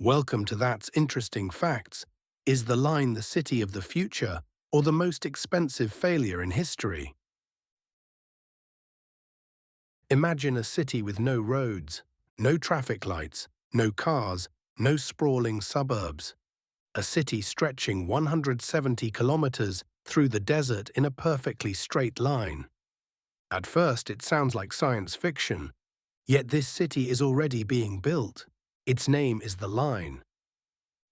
Welcome to That's Interesting Facts. Is the line the city of the future or the most expensive failure in history? Imagine a city with no roads, no traffic lights, no cars, no sprawling suburbs. A city stretching 170 kilometers through the desert in a perfectly straight line. At first, it sounds like science fiction, yet this city is already being built. Its name is the Line.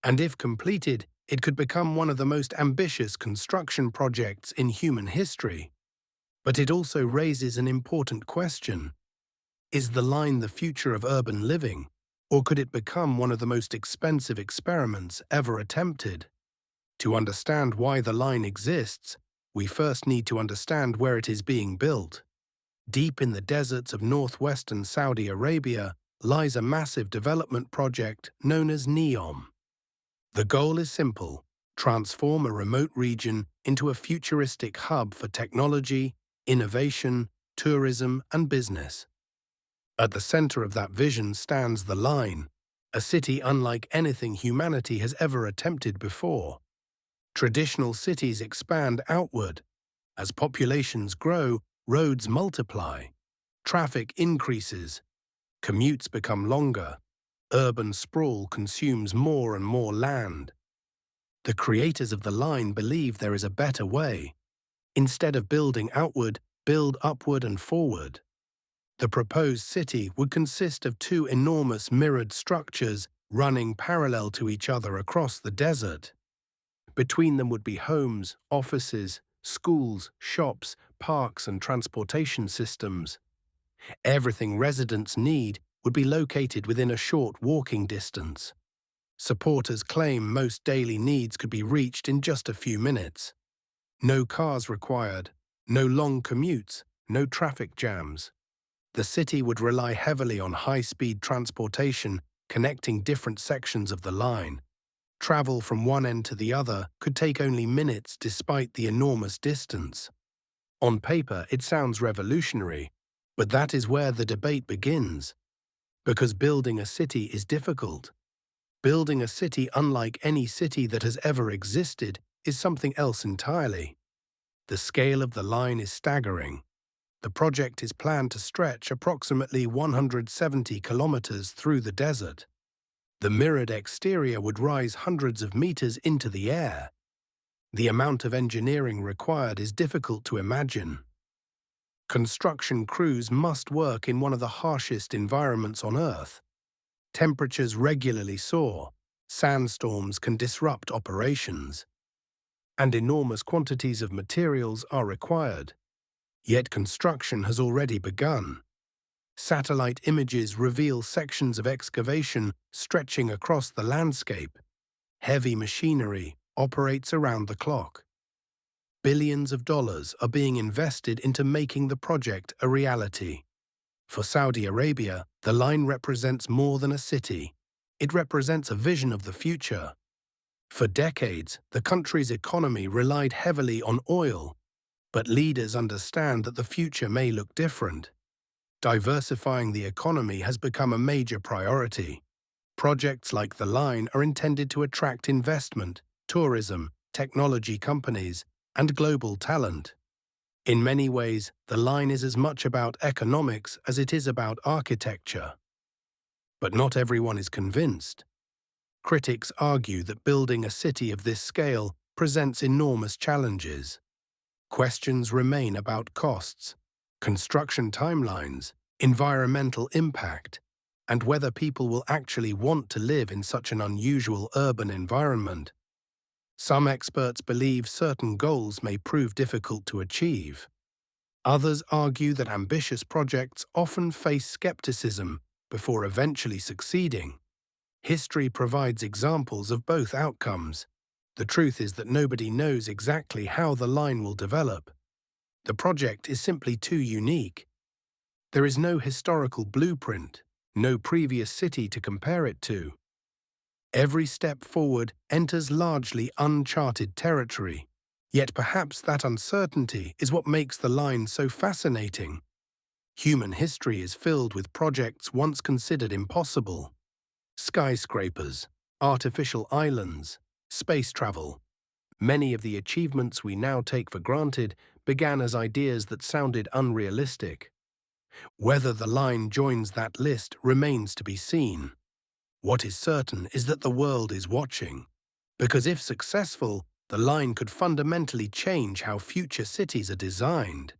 And if completed, it could become one of the most ambitious construction projects in human history. But it also raises an important question. Is the Line the future of urban living, or could it become one of the most expensive experiments ever attempted? To understand why the Line exists, we first need to understand where it is being built. Deep in the deserts of northwestern Saudi Arabia lies a massive development project known as NEOM. The goal is simple: transform a remote region into a futuristic hub for technology, innovation, tourism, and business. At the center of that vision stands the Line, a city unlike anything humanity has ever attempted before. Traditional cities expand outward. As populations grow, roads multiply, traffic increases, commutes become longer, urban sprawl consumes more and more land. The creators of the Line believe there is a better way. Instead of building outward, build upward and forward. The proposed city would consist of two enormous mirrored structures running parallel to each other across the desert. Between them would be homes, offices, schools, shops, parks, and transportation systems. Everything residents need would be located within a short walking distance. Supporters claim most daily needs could be reached in just a few minutes. No cars required, no long commutes, no traffic jams. The city would rely heavily on high-speed transportation connecting different sections of the Line. Travel from one end to the other could take only minutes despite the enormous distance. On paper, it sounds revolutionary, but that is where the debate begins. Because building a city is difficult. Building a city unlike any city that has ever existed is something else entirely. The scale of the Line is staggering. The project is planned to stretch approximately 170 kilometers through the desert. The mirrored exterior would rise hundreds of meters into the air. The amount of engineering required is difficult to imagine. Construction crews must work in one of the harshest environments on Earth. Temperatures regularly soar, sandstorms can disrupt operations, and enormous quantities of materials are required. Yet construction has already begun. Satellite images reveal sections of excavation stretching across the landscape. Heavy machinery operates around the clock. Billions of dollars are being invested into making the project a reality. For Saudi Arabia, the Line represents more than a city. It represents a vision of the future. For decades, the country's economy relied heavily on oil, but leaders understand that the future may look different. Diversifying the economy has become a major priority. Projects like the Line are intended to attract investment, tourism, technology companies, and global talent. In many ways, the Line is as much about economics as it is about architecture. But not everyone is convinced. Critics argue that building a city of this scale presents enormous challenges. Questions remain about costs, construction timelines, environmental impact, and whether people will actually want to live in such an unusual urban environment. Some experts believe certain goals may prove difficult to achieve. Others argue that ambitious projects often face skepticism before eventually succeeding. History provides examples of both outcomes. The truth is that nobody knows exactly how the Line will develop. The project is simply too unique. There is no historical blueprint, no previous city to compare it to. Every step forward enters largely uncharted territory, yet perhaps that uncertainty is what makes the Line so fascinating. Human history is filled with projects once considered impossible. Skyscrapers, artificial islands, space travel. Many of the achievements we now take for granted began as ideas that sounded unrealistic. Whether the line joins that list remains to be seen. What is certain is that the world is watching, because if successful, the line could fundamentally change how future cities are designed.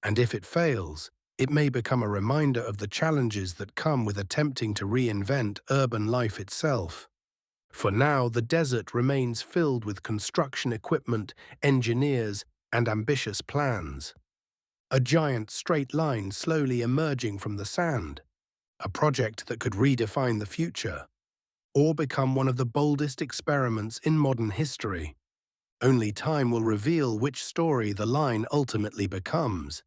And if it fails, it may become a reminder of the challenges that come with attempting to reinvent urban life itself. For now, the desert remains filled with construction equipment, engineers, and ambitious plans. A giant straight line slowly emerging from the sand, a project that could redefine the future, or become one of the boldest experiments in modern history. Only time will reveal which story the line ultimately becomes.